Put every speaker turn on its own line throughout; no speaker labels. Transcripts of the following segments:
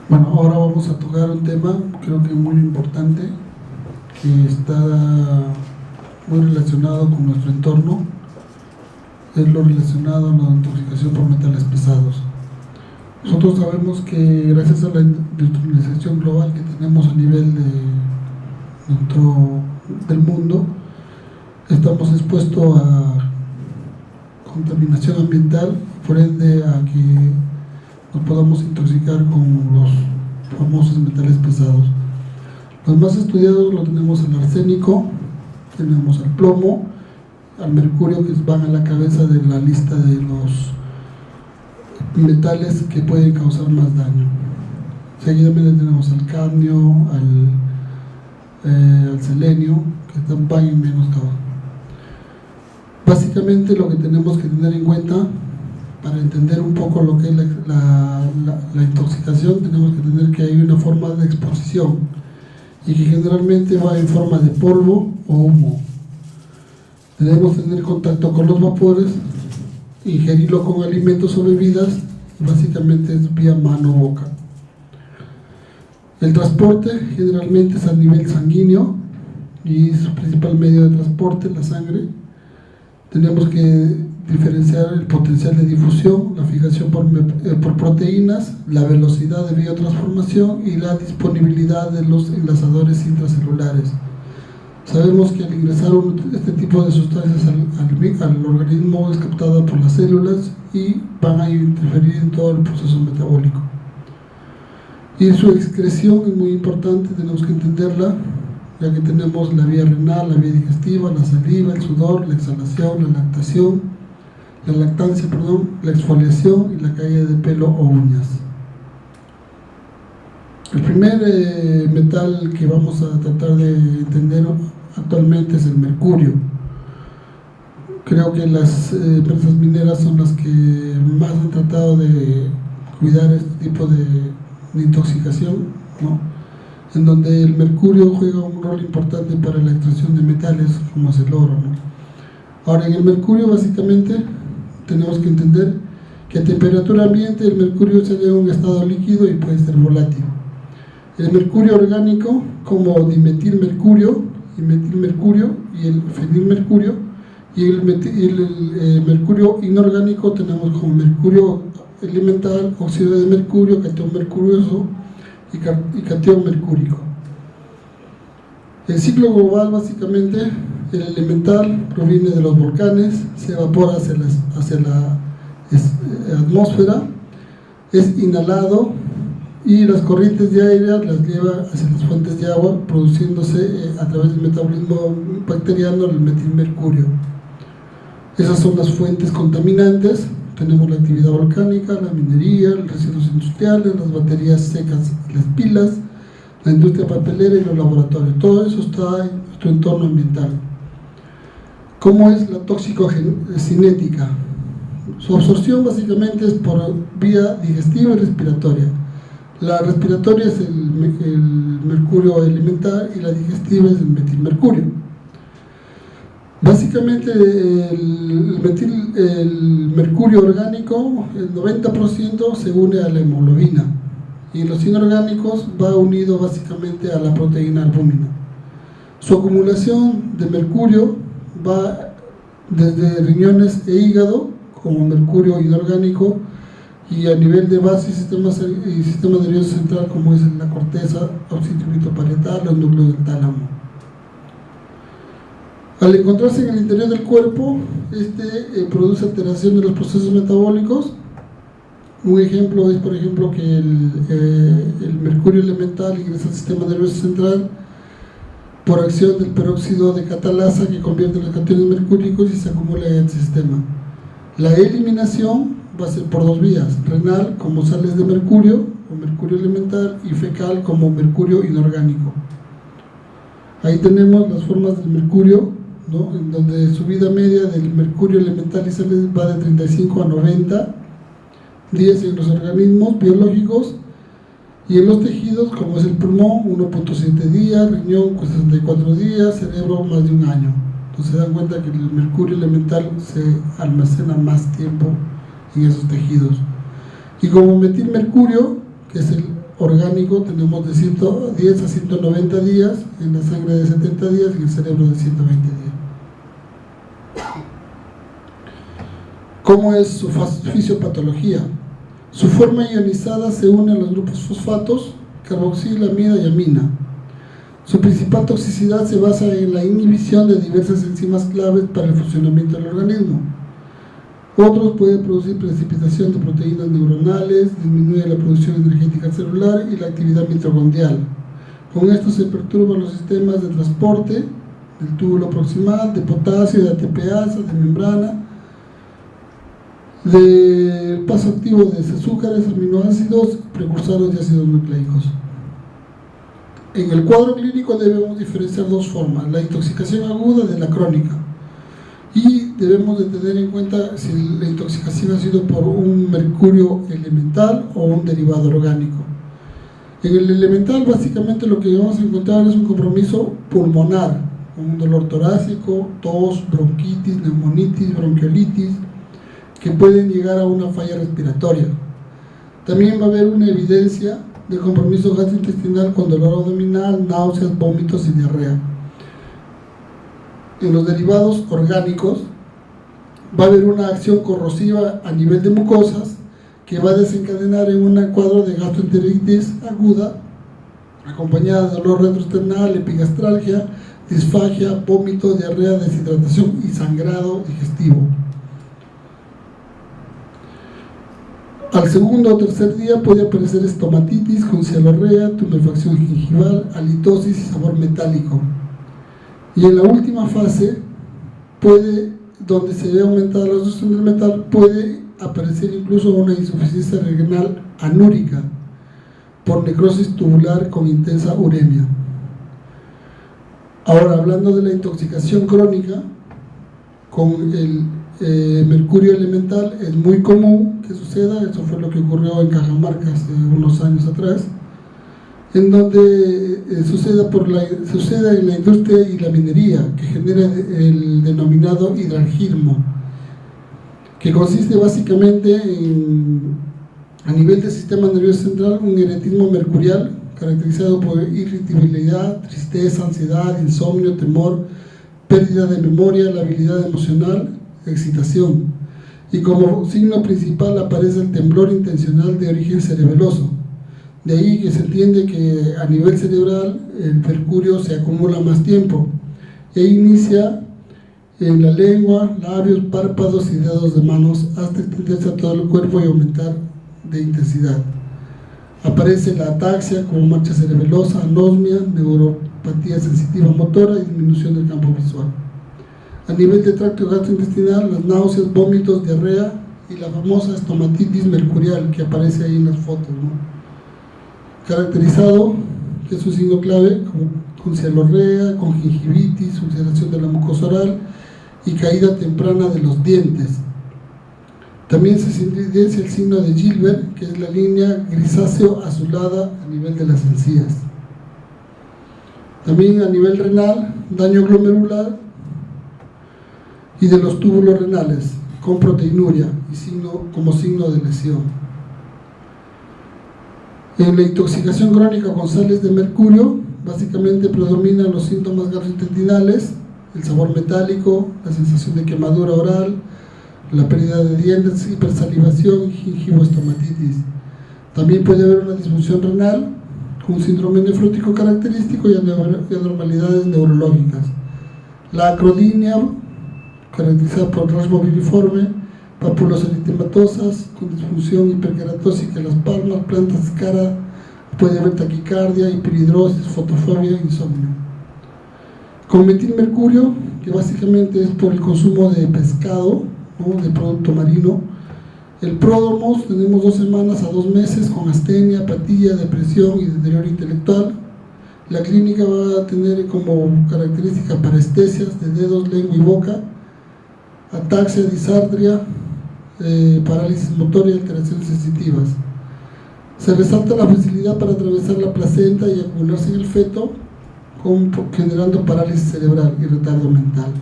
Bueno, ahora vamos a tocar un tema, creo que muy importante, que está muy relacionado con nuestro entorno, es lo relacionado a la intoxicación por metales pesados. Nosotros sabemos que gracias a la industrialización global que tenemos a nivel del mundo, estamos expuestos a contaminación ambiental, por ende a que nos podamos intoxicar con los famosos metales pesados. Los más estudiados lo tenemos al arsénico, tenemos al plomo, al mercurio, que van a la cabeza de la lista de los metales que pueden causar más daño. Seguidamente tenemos al cadmio, al selenio, que van en menos causa. Básicamente lo que tenemos que tener en cuenta para entender un poco lo que es la intoxicación, tenemos que tener que hay una forma de exposición y que generalmente va en forma de polvo o humo. Debemos tener contacto con los vapores, ingerirlo con alimentos o bebidas, básicamente es vía mano-boca. El transporte generalmente es a nivel sanguíneo y su principal medio de transporte, la sangre. Tenemos que diferenciar el potencial de difusión, la fijación por proteínas, la velocidad de biotransformación y la disponibilidad de los enlazadores intracelulares. Sabemos que al ingresar este tipo de sustancias al organismo es captada por las células y van a interferir en todo el proceso metabólico. Y su excreción es muy importante, tenemos que entenderla, ya que tenemos la vía renal, la vía digestiva, la saliva, el sudor, la exhalación, la lactancia, la exfoliación y la caída de pelo o uñas. El primer metal que vamos a tratar de entender actualmente es el mercurio. Creo que las empresas mineras son las que más han tratado de cuidar este tipo de intoxicación, ¿no? En donde el mercurio juega un rol importante para la extracción de metales como es el oro, ¿no? Ahora, en el mercurio básicamente tenemos que entender que a temperatura ambiente el mercurio se halla en un estado líquido y puede ser volátil. El mercurio orgánico, como dimetilmercurio y metilmercurio y el fenilmercurio, y el mercurio inorgánico tenemos como mercurio elemental, óxido de mercurio, catión mercurioso y catión mercúrico. El ciclo global básicamente, el elemental proviene de los volcanes, se evapora hacia la atmósfera, es inhalado y las corrientes de aire las lleva hacia las fuentes de agua, produciéndose a través del metabolismo bacteriano el metilmercurio. Esas son las fuentes contaminantes. Tenemos la actividad volcánica, la minería, los residuos industriales, las baterías secas y las pilas, la industria papelera y los laboratorios. Todo eso está en nuestro entorno ambiental. ¿Cómo es la toxicocinética? Su absorción básicamente es por vía digestiva y respiratoria. La respiratoria es el mercurio elemental y la digestiva es el metilmercurio. Básicamente el mercurio orgánico, el 90% se une a la hemoglobina y los inorgánicos va unido básicamente a la proteína albúmina. Su acumulación de mercurio va desde riñones e hígado como mercurio inorgánico y a nivel de base y sistema nervioso central como es la corteza, occipital parietal, los núcleos del tálamo. Al encontrarse en el interior del cuerpo, produce alteración de los procesos metabólicos. Un ejemplo es, por ejemplo, que el mercurio elemental ingresa al sistema nervioso central por acción del peróxido de catalasa que convierte los cationes mercúricos y se acumula en el sistema. La eliminación va a ser por dos vías: renal como sales de mercurio o mercurio elemental y fecal como mercurio inorgánico. Ahí tenemos las formas del mercurio, ¿no? En donde su vida media del mercurio elemental y sales va de 35 a 90 días en los organismos biológicos, y en los tejidos como es el pulmón 1.7 días, riñón 64 días, cerebro más de un año. Entonces se dan cuenta que el mercurio elemental se almacena más tiempo en esos tejidos. Y como metilmercurio, que es el orgánico tenemos de 110 a 190 días, en la sangre de 70 días y en el cerebro de 120 días. ¿Cómo es su fisiopatología? Su forma ionizada se une a los grupos fosfatos, carboxilamida y amina. Su principal toxicidad se basa en la inhibición de diversas enzimas claves para el funcionamiento del organismo. Otros pueden producir precipitación de proteínas neuronales, disminuye la producción energética celular y la actividad mitocondrial. Con esto se perturban los sistemas de transporte del túbulo proximal, de potasio, de ATPasa, de membrana, de paso activo de azúcares, aminoácidos, precursores de ácidos nucleicos. En el cuadro clínico debemos diferenciar dos formas, la intoxicación aguda de la crónica. Y debemos de tener en cuenta si la intoxicación ha sido por un mercurio elemental o un derivado orgánico. En el elemental básicamente lo que vamos a encontrar es un compromiso pulmonar, un dolor torácico, tos, bronquitis, neumonitis, bronquiolitis, que pueden llegar a una falla respiratoria. También va a haber una evidencia de compromiso gastrointestinal con dolor abdominal, náuseas, vómitos y diarrea. En los derivados orgánicos va a haber una acción corrosiva a nivel de mucosas que va a desencadenar en un cuadro de gastroenteritis aguda acompañada de dolor retroesternal, epigastralgia, disfagia, vómito, diarrea, deshidratación y sangrado digestivo. Al segundo o tercer día puede aparecer estomatitis con cialorrea, tumefacción gingival, halitosis y sabor metálico. Y en la última fase, donde se ve aumentada la absorción del metal, puede aparecer incluso una insuficiencia renal anúrica por necrosis tubular con intensa uremia. Ahora, hablando de la intoxicación crónica, con el mercurio elemental es muy común que suceda, eso fue lo que ocurrió en Cajamarca hace unos años atrás, en donde sucede en la industria y la minería, que genera el denominado hidrargismo, que consiste básicamente en, a nivel del sistema nervioso central, un eretismo mercurial caracterizado por irritabilidad, tristeza, ansiedad, insomnio, temor, pérdida de memoria, labilidad emocional, excitación, y como signo principal aparece el temblor intencional de origen cerebeloso. De ahí que se entiende que a nivel cerebral el mercurio se acumula más tiempo e inicia en la lengua, labios, párpados y dedos de manos hasta extenderse a todo el cuerpo y aumentar de intensidad. Aparece la ataxia como marcha cerebelosa, anosmia, neuropatía sensitiva motora y disminución del campo visual. A nivel de tracto gastrointestinal, las náuseas, vómitos, diarrea y la famosa estomatitis mercurial que aparece ahí en las fotos, ¿no? Caracterizado, que es un signo clave, con cialorrea, con gingivitis, ulceración de la mucosa oral y caída temprana de los dientes. También se evidencia el signo de Gilbert, que es la línea grisáceo azulada a nivel de las encías. También a nivel renal, daño glomerular y de los túbulos renales, con proteinuria y como signo de lesión. En la intoxicación crónica con sales de mercurio, básicamente predominan los síntomas gastrointestinales, el sabor metálico, la sensación de quemadura oral, la pérdida de dientes, hipersalivación y gingivoestomatitis. También puede haber una disfunción renal, con un síndrome nefrótico característico y anormalidades neurológicas. La acrodinia, caracterizada por rasgo viriforme, pápulas eritematosas, con disfunción hiperkeratósica en las palmas, plantas de cara, puede haber taquicardia, hiperhidrosis, fotofobia, insomnio. Con metilmercurio, que básicamente es por el consumo de pescado, ¿no?, de producto marino. El pródromo, tenemos 2 semanas a 2 meses con astenia, apatía, depresión y deterioro intelectual. La clínica va a tener como característica parestesias de dedos, lengua y boca, ataxia, disartria, parálisis motora y alteraciones sensitivas. Se resalta la facilidad para atravesar la placenta y acumularse en el feto, generando parálisis cerebral y retardo mental.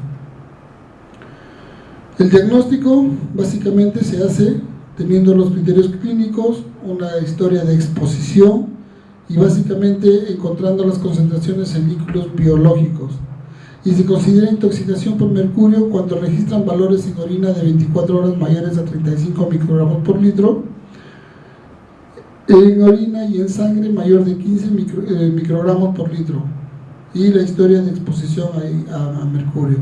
El diagnóstico básicamente se hace teniendo los criterios clínicos, una historia de exposición y básicamente encontrando las concentraciones en líquidos biológicos. Y se considera intoxicación por mercurio cuando registran valores en orina de 24 horas mayores a 35 microgramos por litro, en orina y en sangre mayor de 15 microgramos por litro, y la historia de exposición a mercurio.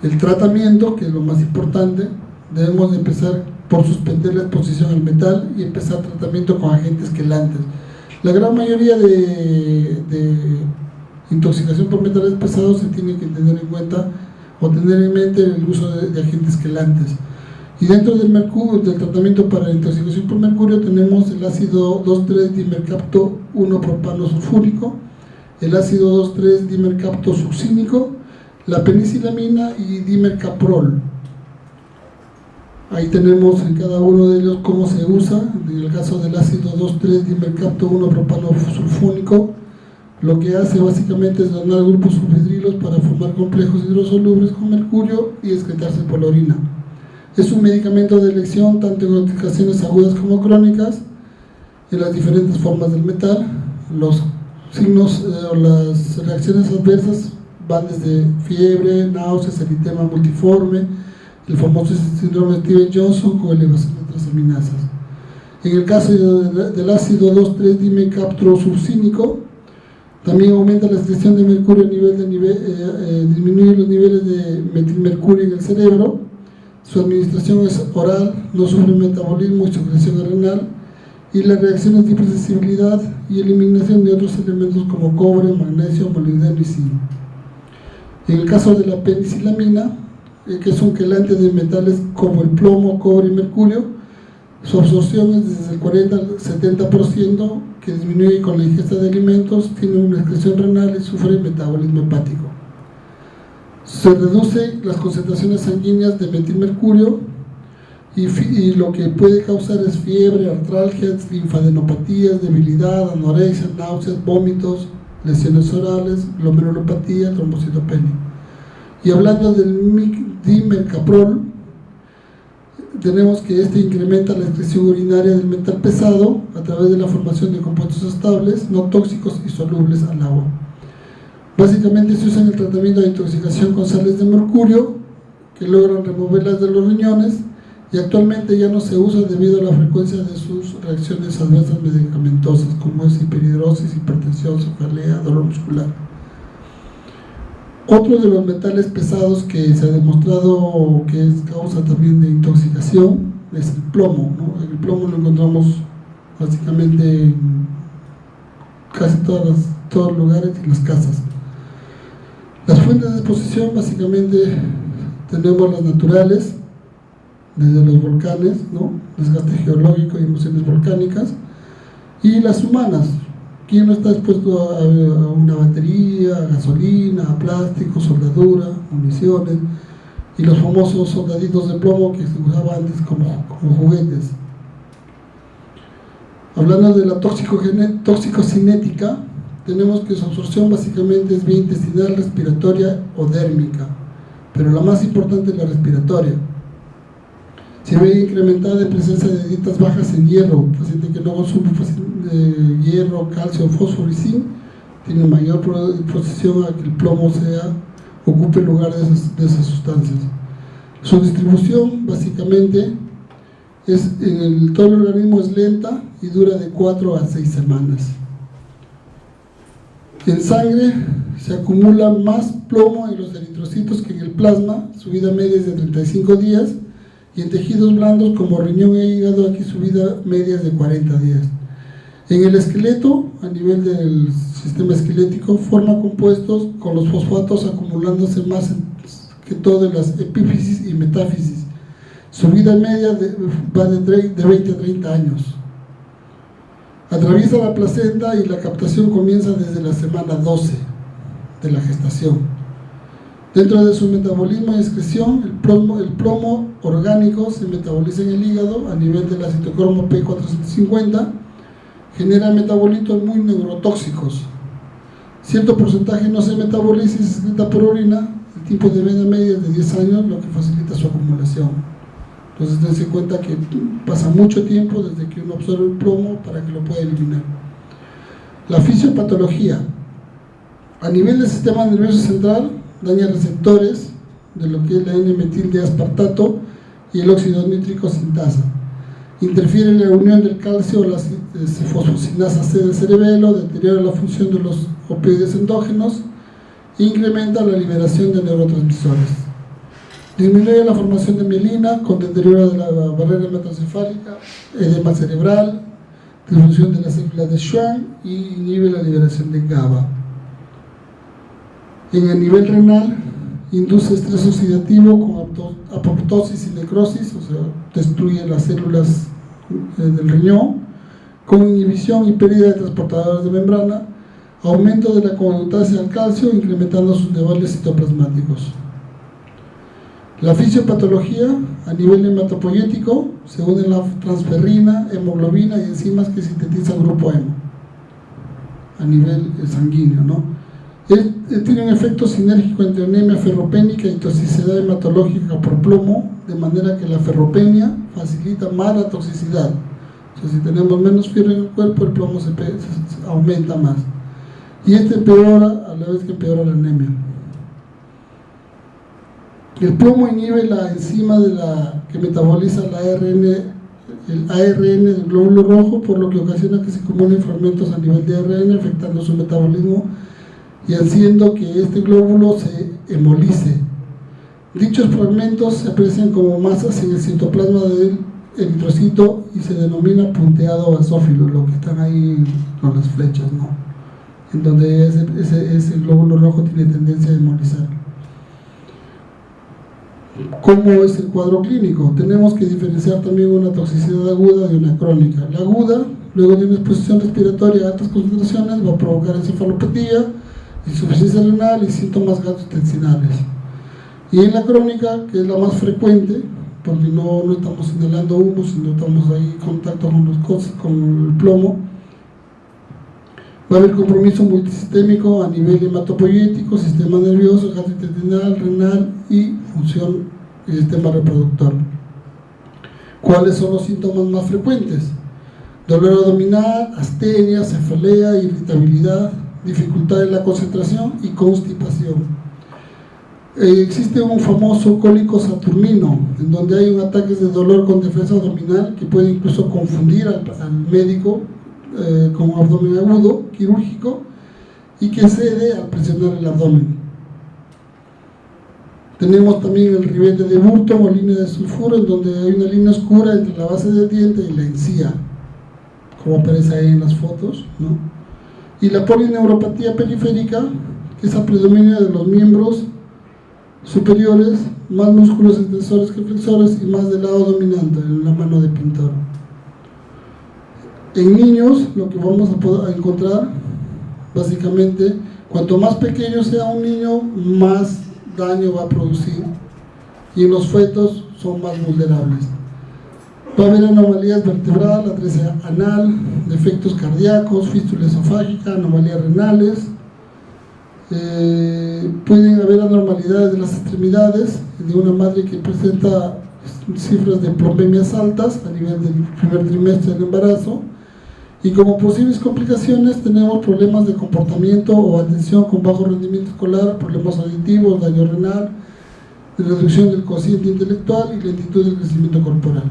El tratamiento, que es lo más importante, debemos de empezar por suspender la exposición al metal y empezar tratamiento con agentes quelantes. La gran mayoría de intoxicación por metales pesados se tiene que tener en cuenta o tener en mente el uso de agentes quelantes. Y dentro del tratamiento para la intoxicación por mercurio tenemos el ácido 2,3-dimercapto-1-propano sulfúrico, el ácido 2,3-dimercapto-succínico, la penicilamina y dimercaprol. Ahí tenemos en cada uno de ellos cómo se usa. En el caso del ácido 2,3-dimercapto-1-propano sulfúrico, lo que hace básicamente es donar grupos sulfidrilos para formar complejos hidrosolubles con mercurio y excretarse por la orina. Es un medicamento de elección tanto en intoxicaciones agudas como crónicas, en las diferentes formas del metal. Los signos o las reacciones adversas van desde fiebre, náuseas, eritema multiforme, el famoso síndrome de Stevens-Johnson con elevación de transaminasas. En el caso del ácido 2,3-dimercaptosuccínico, también aumenta la excreción de mercurio a disminuye los niveles de metilmercurio en el cerebro. Su administración es oral, no sufre metabolismo y secreción renal, y las reacciones de hipersensibilidad y eliminación de otros elementos como cobre, magnesio, molibdeno y zinc. En el caso de la penicilamina, que es un quelante de metales como el plomo, cobre y mercurio, su absorción es desde el 40 al 70%, que disminuye con la ingesta de alimentos, tiene una excreción renal y sufre metabolismo hepático. Se reducen las concentraciones sanguíneas de metilmercurio y lo que puede causar es fiebre, artralgias, linfadenopatías, debilidad, anorexia, náuseas, vómitos, lesiones orales, glomerulopatía, trombocitopenia. Y hablando del dimercaprol, tenemos que este incrementa la excreción urinaria del metal pesado a través de la formación de compuestos estables, no tóxicos y solubles al agua. Básicamente se usa en el tratamiento de intoxicación con sales de mercurio, que logran removerlas de los riñones, y actualmente ya no se usa debido a la frecuencia de sus reacciones adversas medicamentosas, como es hiperhidrosis, hipertensión, cefalea, dolor muscular. Otro de los metales pesados que se ha demostrado que es causa también de intoxicación es el plomo, ¿no? El plomo lo encontramos básicamente en casi todos los lugares y en las casas. Las fuentes de exposición básicamente tenemos las naturales, desde los volcanes, ¿no? Desgaste geológico y emociones volcánicas, y las humanas. ¿Quién no está expuesto a una batería, a gasolina, a plástico, soldadura, municiones, y los famosos soldaditos de plomo que se usaban antes como juguetes? Hablando de la toxicocinética, tenemos que su absorción básicamente es vía intestinal, respiratoria o dérmica, pero la más importante es la respiratoria. Se ve incrementada en presencia de dietas bajas en hierro. Paciente que no consume hierro, calcio, fósforo y zinc tiene mayor exposición a que el plomo ocupe el lugar de esas sustancias. Su distribución básicamente en todo el organismo es lenta y dura de 4 a 6 semanas. En sangre se acumula más plomo en los eritrocitos que en el plasma, su vida media es de 35 días, y en tejidos blandos como riñón e hígado aquí su vida media es de 40 días. En el esqueleto, a nivel del sistema esquelético, forma compuestos con los fosfatos acumulándose más que todo en las epífisis y metáfisis. Su vida media va de 20 a 30 años. Atraviesa la placenta y la captación comienza desde la semana 12 de la gestación. Dentro de su metabolismo y excreción, el plomo orgánico se metaboliza en el hígado a nivel de la citocromo P450, genera metabolitos muy neurotóxicos. Cierto porcentaje no se metaboliza y se excreta por orina. El tiempo de vida media es de 10 años, lo que facilita su acumulación. Entonces dense cuenta que pasa mucho tiempo desde que uno absorbe el plomo para que lo pueda eliminar. La fisiopatología. A nivel del sistema nervioso central, daña receptores de lo que es la N-metil de aspartato y el óxido nítrico sintasa. Interfiere en la unión del calcio o la fosfocinasa C del cerebelo, deteriora la función de los opioides endógenos e incrementa la liberación de neurotransmisores. Disminuye la formación de mielina con deterioro de la barrera hematocefálica, edema cerebral, disfunción de las células de Schwann y inhibe la liberación de GABA. En el nivel renal, induce estrés oxidativo con apoptosis y necrosis, o sea, destruye las células del riñón, con inhibición y pérdida de transportadores de membrana, aumento de la conductancia al calcio, incrementando sus niveles citoplasmáticos. La fisiopatología, a nivel hematopoyético, se unen la transferrina, hemoglobina y enzimas que sintetizan grupo hemo, a nivel sanguíneo, ¿no? Tiene un efecto sinérgico entre anemia ferropénica y toxicidad hematológica por plomo, de manera que la ferropenia facilita más la toxicidad. O sea, si tenemos menos fierro en el cuerpo, el plomo se aumenta más. Y empeora a la vez que empeora la anemia. El plomo inhibe la enzima que metaboliza el ARN del glóbulo rojo, por lo que ocasiona que se acumulen fragmentos a nivel de ARN, afectando su metabolismo y haciendo que este glóbulo se hemolice. Dichos fragmentos se aprecian como masas en el citoplasma del eritrocito y se denomina punteado basófilo, lo que están ahí con las flechas, ¿no? En donde ese glóbulo rojo tiene tendencia a hemolizar. ¿Cómo es el cuadro clínico? Tenemos que diferenciar también una toxicidad aguda de una crónica. La aguda, luego de una exposición respiratoria a altas concentraciones, va a provocar encefalopatía, insuficiencia renal y síntomas gastrointestinales. Y en la crónica, que es la más frecuente, porque no estamos inhalando humo, sino estamos ahí en contacto con el plomo, va a haber compromiso multisistémico a nivel hematopoyético, sistema nervioso, gastrointestinal, renal y función del sistema reproductor. ¿Cuáles son los síntomas más frecuentes? Dolor abdominal, astenia, cefalea, irritabilidad, dificultad en la concentración y constipación. Existe un famoso cólico saturnino, en donde hay un ataque de dolor con defensa abdominal que puede incluso confundir al médico con un abdomen agudo, quirúrgico, y que cede al presionar el abdomen. Tenemos también el ribete de Burton o línea de sulfuro, en donde hay una línea oscura entre la base del diente y la encía, como aparece ahí en las fotos, ¿no? Y la polineuropatía periférica, que es el predominio de los miembros superiores, más músculos extensores que flexores y más del lado dominante, en la mano de pintor. En niños, lo que vamos a encontrar, básicamente, cuanto más pequeño sea un niño, más daño va a producir, y en los fetos son más vulnerables. Va a haber anomalías vertebrales, atresia anal, defectos cardíacos, fístula esofágica, anomalías renales. Pueden haber anormalidades de las extremidades, de una madre que presenta cifras de plomemias altas a nivel del primer trimestre del embarazo. Y como posibles complicaciones tenemos problemas de comportamiento o atención con bajo rendimiento escolar, problemas auditivos, daño renal, reducción del cociente intelectual y lentitud del crecimiento corporal.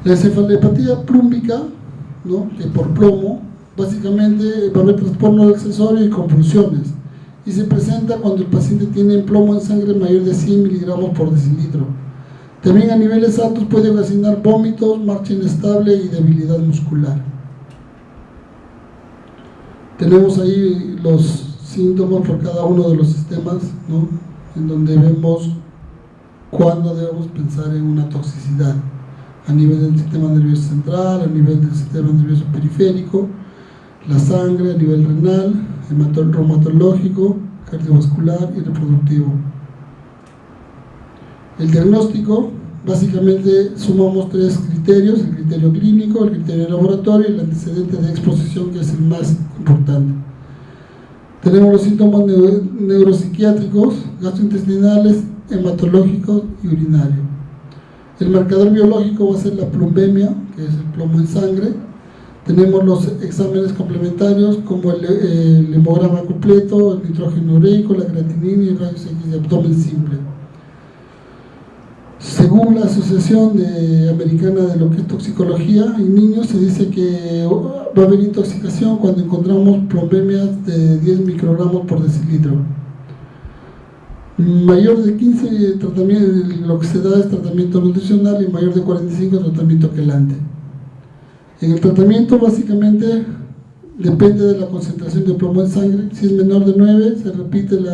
La encefalopatía plúmbica, ¿no?, que por plomo, básicamente va a haber trastorno del accesorio y convulsiones, y se presenta cuando el paciente tiene plomo en sangre mayor de 100 miligramos por decilitro. También a niveles altos puede ocasionar vómitos, marcha inestable y debilidad muscular. Tenemos ahí los síntomas por cada uno de los sistemas, ¿no?, en donde vemos cuándo debemos pensar en una toxicidad a nivel del sistema nervioso central, a nivel del sistema nervioso periférico, la sangre, a nivel renal, reumatológico, cardiovascular y reproductivo. El diagnóstico, básicamente sumamos tres criterios: el criterio clínico, el criterio de laboratorio y el antecedente de exposición, que es el más importante. Tenemos los síntomas neuropsiquiátricos, gastrointestinales, hematológicos y urinarios. El marcador biológico va a ser la plumbemia, que es el plomo en sangre. Tenemos los exámenes complementarios como el hemograma completo, el nitrógeno ureico, la creatinina y rayos X de abdomen simple. Según la Asociación Americana de lo que es toxicología en niños, se dice que va a haber intoxicación cuando encontramos plomemias de 10 microgramos por decilitro. Mayor de 15 lo que se da es tratamiento nutricional y mayor de 45 tratamiento quelante. En el tratamiento básicamente depende de la concentración de plomo en sangre. Si es menor de 9 se repite el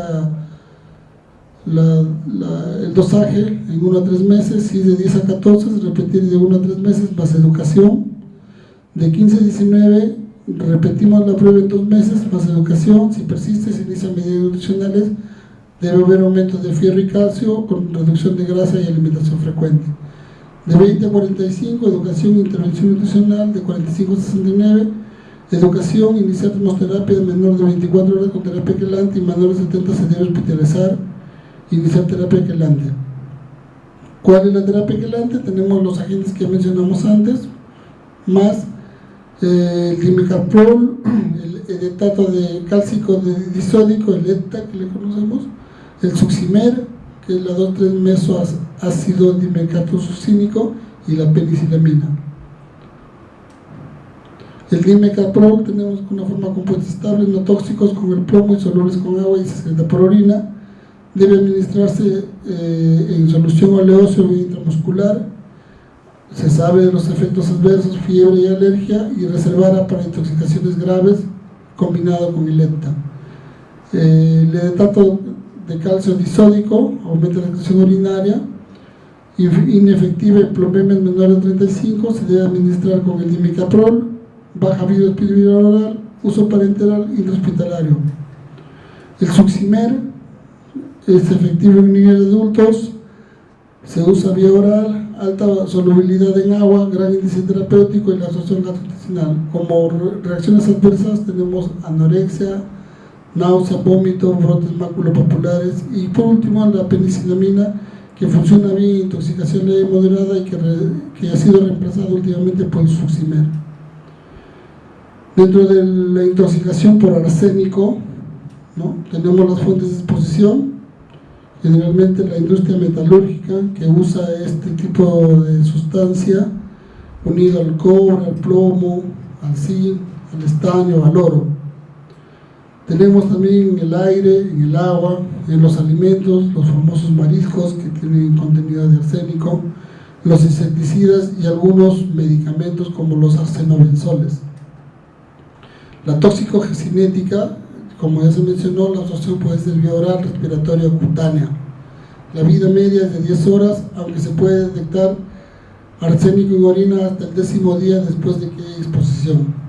dosaje en 1 a 3 meses. Si es de 10 a 14 se repetir de 1 a 3 meses más educación. De 15 a 19 repetimos la prueba en 2 meses más educación. Si persiste se inician medidas nutricionales. Debe haber aumentos de fierro y calcio con reducción de grasa y alimentación frecuente. De 20 a 45, educación e intervención nutricional. De 45 a 69, educación, iniciar termoterapia de menor de 24 horas con terapia quelante y menor de 70 se debe hospitalizar, iniciar terapia quelante. ¿Cuál es la terapia quelante? Tenemos los agentes que mencionamos antes, más el dimecaprol, el edetato de cálcico disódico, el ETA que le conocemos, el succimer, que es la 2,3-mesoácido dimecatosuccínico, y la penicilamina. El dimecaprol tenemos una forma compuesta estable, no tóxicos, con el plomo y solubles con agua y se excreta por orina. Debe administrarse en solución oleosa o intramuscular. Se sabe de los efectos adversos, fiebre y alergia, y reservada para intoxicaciones graves combinado con el ETA. El edetato de calcio disódico aumenta la excreción urinaria, inefectiva en plomemias menores de 35, se debe administrar con el dimecaprol, baja vía oral, uso parenteral intrahospitalario. El succimer es efectivo en niños adultos, se usa vía oral, alta solubilidad en agua, gran índice terapéutico y la absorción gastrointestinal. Como reacciones adversas tenemos anorexia, náusea, vómito, brotes maculopapulares y por último la penicilamina, que funciona bien en intoxicación leve y moderada y que ha sido reemplazada últimamente por el succimer. Dentro de la intoxicación por arsénico, ¿no?, tenemos las fuentes de exposición, generalmente la industria metalúrgica que usa este tipo de sustancia unido al cobre, al plomo, al zinc, al estaño, al oro. Tenemos también en el aire, en el agua, en los alimentos, los famosos mariscos que tienen contenido de arsénico, los insecticidas y algunos medicamentos como los arsenobenzoles. La toxicogesinética, como ya se mencionó, la absorción puede ser vía oral, respiratoria o cutánea. La vida media es de 10 horas, aunque se puede detectar arsénico en orina hasta el 10º día después de que hay exposición.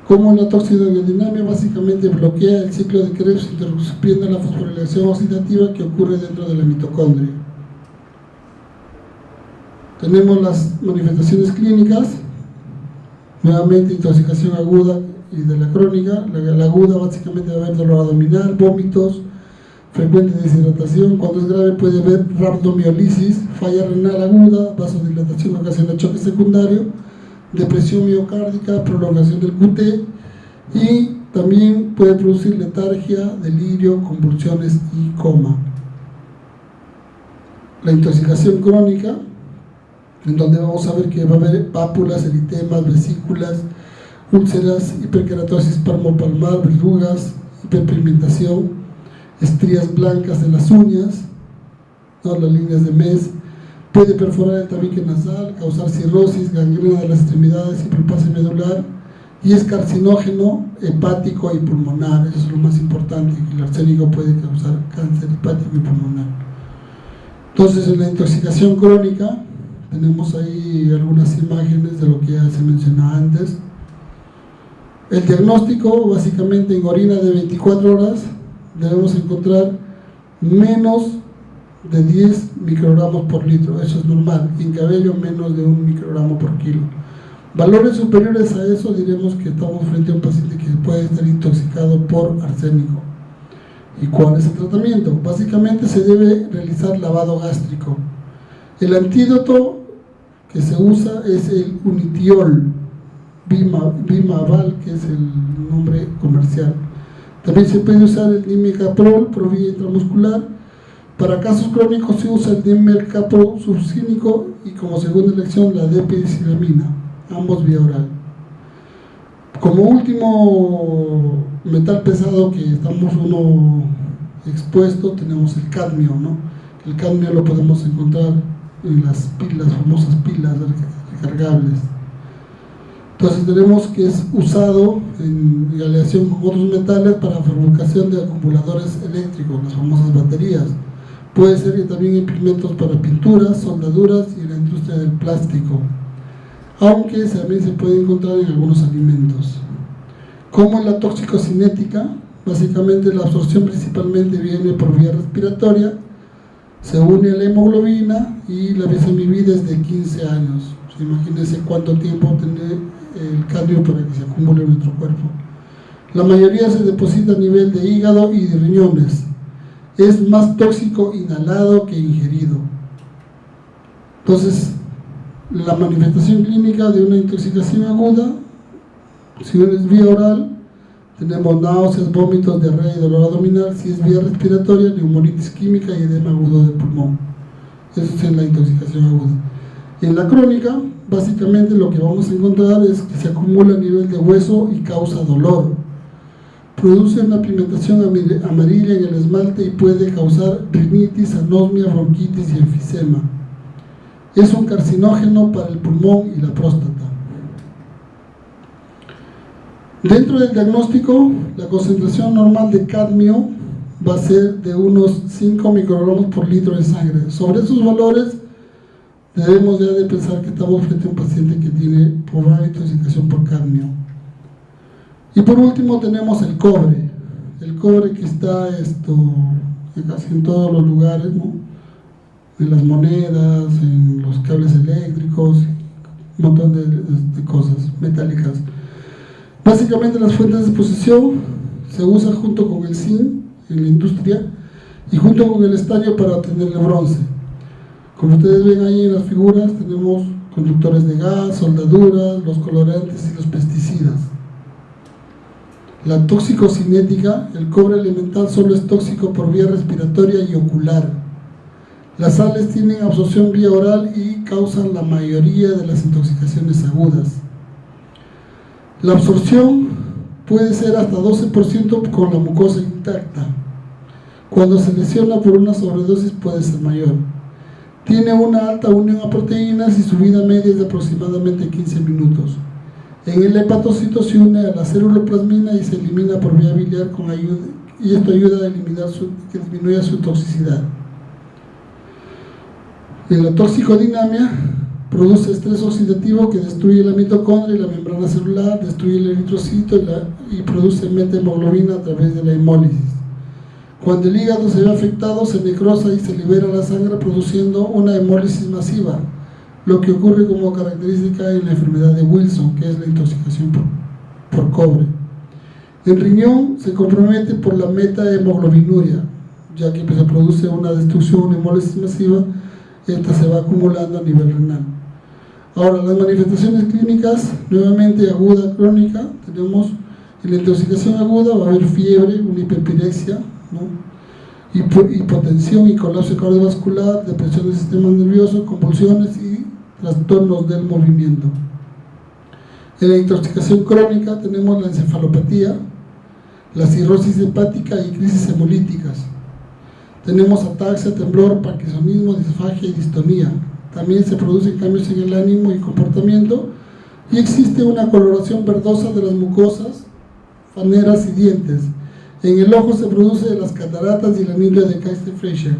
Como la toxicobiodinamia básicamente bloquea el ciclo de Krebs, interrumpiendo la fosforilación oxidativa que ocurre dentro de la mitocondria. Tenemos las manifestaciones clínicas, nuevamente intoxicación aguda y de la crónica. La aguda básicamente va a haber dolor abdominal, vómitos, frecuente deshidratación. Cuando es grave puede haber rhabdomiolisis, falla renal aguda, vasodilatación que ocasiona choque secundario, depresión miocárdica, prolongación del QT, y también puede producir letargia, delirio, convulsiones y coma. La intoxicación crónica, en donde vamos a ver que va a haber pápulas, eritemas, vesículas, úlceras, hiperkeratosis palmopalmar, verrugas, hiperpigmentación, estrías blancas en las uñas, ¿no?, las líneas de Mess. Puede perforar el tabique nasal, causar cirrosis, gangrena de las extremidades, hiperplasia medular, y es carcinógeno hepático y pulmonar. Eso es lo más importante, que el arsénico puede causar cáncer hepático y pulmonar. Entonces, en la intoxicación crónica tenemos ahí algunas imágenes de lo que ya se mencionaba antes. El diagnóstico, básicamente en orina de 24 horas debemos encontrar menos de 10 microgramos por litro, eso es normal. En cabello menos de 1 microgramo por kilo. Valores superiores a eso diremos que estamos frente a un paciente que puede estar intoxicado por arsénico. ¿Y cuál es el tratamiento? Básicamente se debe realizar lavado gástrico. El antídoto que se usa es el unitiol, Bimaval, que es el nombre comercial. También se puede usar el dimercaprol por vía intramuscular. Para casos crónicos se usa el dimercaprol subclínico y como segunda elección la diphenhidramina, ambos vía oral. Como último metal pesado que estamos expuesto, tenemos el cadmio, ¿no? El cadmio lo podemos encontrar en las famosas pilas recargables. Entonces tenemos que es usado en aleación con otros metales para fabricación de acumuladores eléctricos, las famosas baterías. Puede ser que también en pigmentos para pinturas, soldaduras y en la industria del plástico, aunque también se puede encontrar en algunos alimentos. Como en la toxicocinética, básicamente la absorción principalmente viene por vía respiratoria, se une a la hemoglobina y la vida es de 15 años. Imagínense cuánto tiempo tiene el cadmio para que se acumule en nuestro cuerpo. La mayoría se deposita a nivel de hígado y de riñones. Es más tóxico inhalado que ingerido. Entonces, la manifestación clínica de una intoxicación aguda, si es vía oral, tenemos náuseas, vómitos, diarrea y dolor abdominal. Si es vía respiratoria, neumonitis química y edema agudo del pulmón. Eso es en la intoxicación aguda. En la crónica, básicamente lo que vamos a encontrar es que se acumula a nivel de hueso y causa dolor. Produce una pigmentación amarilla en el esmalte y puede causar rinitis, anosmia, bronquitis y enfisema. Es un carcinógeno para el pulmón y la próstata. Dentro del diagnóstico, la concentración normal de cadmio va a ser de unos 5 microgramos por litro de sangre. Sobre esos valores, debemos ya de pensar que estamos frente a un paciente que tiene probable intoxicación por cadmio. Y por último tenemos el cobre que está casi en todos los lugares, ¿no? En las monedas, en los cables eléctricos, un montón de cosas metálicas. Básicamente las fuentes de exposición se usan junto con el zinc en la industria y junto con el estaño para obtener el bronce. Como ustedes ven ahí en las figuras, tenemos conductores de gas, soldaduras, los colorantes y los pesticidas. La toxicocinética, el cobre elemental solo es tóxico por vía respiratoria y ocular. Las sales tienen absorción vía oral y causan la mayoría de las intoxicaciones agudas. La absorción puede ser hasta 12% con la mucosa intacta. Cuando se lesiona por una sobredosis puede ser mayor. Tiene una alta unión a proteínas y su vida media es de aproximadamente 15 minutos. En el hepatocito se une a la ceruloplasmina y se elimina por vía biliar y esto ayuda a eliminar que disminuya su toxicidad. En la toxicodinamia produce estrés oxidativo que destruye la mitocondria y la membrana celular, destruye el eritrocito y produce metahemoglobina a través de la hemólisis. Cuando el hígado se ve afectado, se necrosa y se libera la sangre produciendo una hemólisis masiva, lo que ocurre como característica en la enfermedad de Wilson, que es la intoxicación por cobre. El riñón se compromete por la metahemoglobinuria, ya que se produce una destrucción, una hemólisis masiva, esta se va acumulando a nivel renal. Ahora, las manifestaciones clínicas, nuevamente aguda, crónica, tenemos en la intoxicación aguda, va a haber fiebre, una hiperpirexia, ¿no? Hipotensión y colapso cardiovascular, depresión del sistema nervioso, convulsiones y trastornos del movimiento. En la intoxicación crónica tenemos la encefalopatía, la cirrosis hepática y crisis hemolíticas. Tenemos ataxia, temblor, parkinsonismo, disfagia y distonía. También se producen cambios en el ánimo y comportamiento y existe una coloración verdosa de las mucosas, faneras y dientes. En el ojo se produce las cataratas y la anemia de Kayser-Fraser.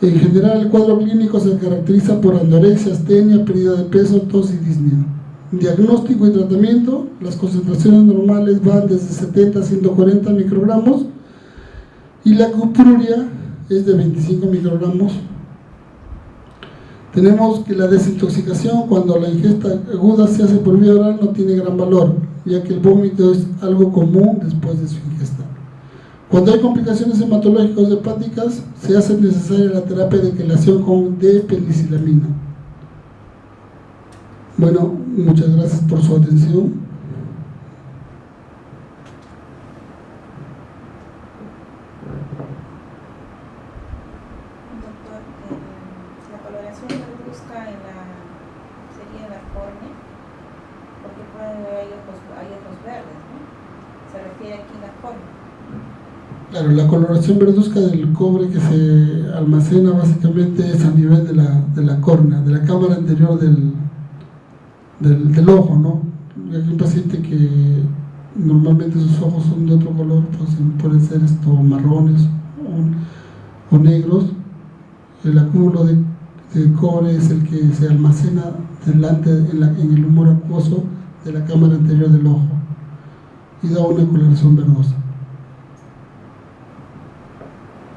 En general, el cuadro clínico se caracteriza por anorexia, astenia, pérdida de peso, tos y disnea. Diagnóstico y tratamiento: las concentraciones normales van desde 70 a 140 microgramos y la cupruria es de 25 microgramos. Tenemos que la desintoxicación, cuando la ingesta aguda se hace por vía oral, no tiene gran valor, ya que el vómito es algo común después de su ingesta. Cuando hay complicaciones hematológicas hepáticas, se hace necesaria la terapia de quelación con D-penicilamina. Bueno, Muchas gracias por su atención.
Doctor, la coloración verduzca sería en la córnea, porque hay otros verdes, ¿no? Se refiere aquí a la córnea.
Claro, la coloración verduzca del cobre que se almacena básicamente es a nivel de la córnea, de la cámara anterior del ojo, ¿no? Hay un paciente que normalmente sus ojos son de otro color, pues pueden ser marrones o negros. El acúmulo de cobre es el que se almacena delante en el humor acuoso de la cámara anterior del ojo y da una coloración verdosa.